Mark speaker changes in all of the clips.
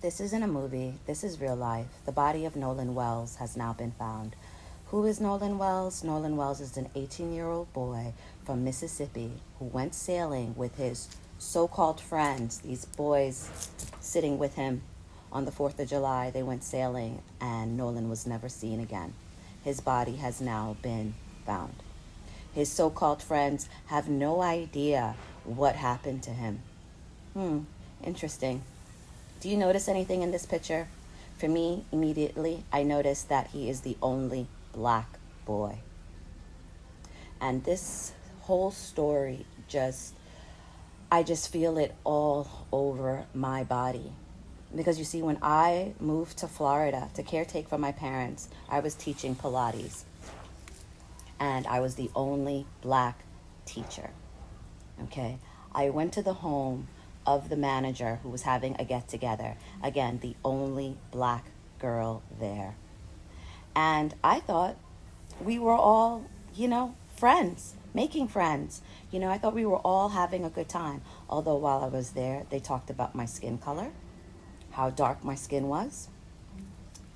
Speaker 1: This isn't a movie. This is real life. The body of Nolan Wells has now been found. Who is Nolan Wells? Nolan Wells is an 18-year-old boy from Mississippi who went sailing with his so-called friends, these boys sitting with him on the 4th of July. They went sailing and Nolan was never seen again. His body has now been found. His so-called friends have no idea what happened to him. Interesting. Do you notice anything in this picture? For me, immediately, I noticed that he is the only black boy. And this whole story I just feel it all over my body. Because you see, when I moved to Florida to caretake for my parents, I was teaching Pilates. And I was the only black teacher. Okay? I went to the home of the manager who was having a get-together. Again, the only black girl there. And I thought we were all, friends, making friends. I thought we were all having a good time. Although while I was there, they talked about my skin color, how dark my skin was.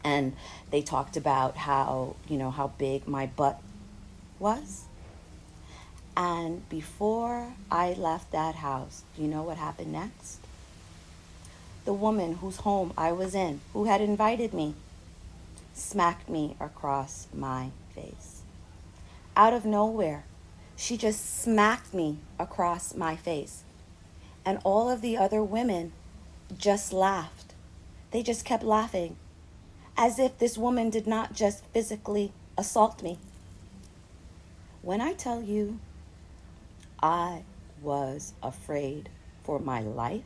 Speaker 1: And they talked about how big my butt was. And before I left that house, do you know what happened next? The woman whose home I was in, who had invited me, smacked me across my face. Out of nowhere, she just smacked me across my face. And all of the other women just laughed. They just kept laughing, as if this woman did not just physically assault me. When I tell you, I was afraid for my life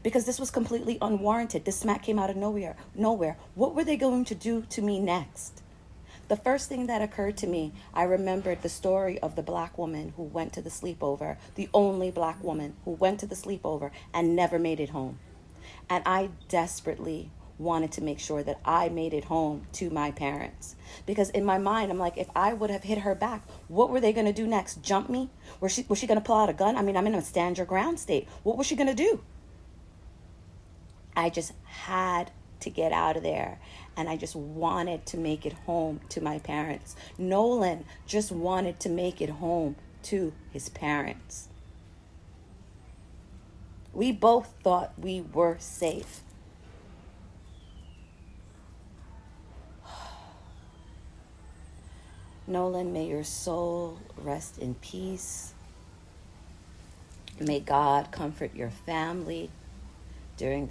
Speaker 1: because this was completely unwarranted. This smack came out of nowhere. What were they going to do to me next? The first thing that occurred to me, I remembered the story of the black woman who went to the sleepover, the only black woman who went to the sleepover and never made it home. And I desperately wanted to make sure that I made it home to my parents. Because in my mind, I'm like, if I would have hit her back, what were they going to do next? Jump me? Was she going to pull out a gun? I mean, I'm in a stand your ground state. What was she going to do? I just had to get out of there. And I just wanted to make it home to my parents. Nolan just wanted to make it home to his parents. We both thought we were safe. Nolan, may your soul rest in peace. May God comfort your family during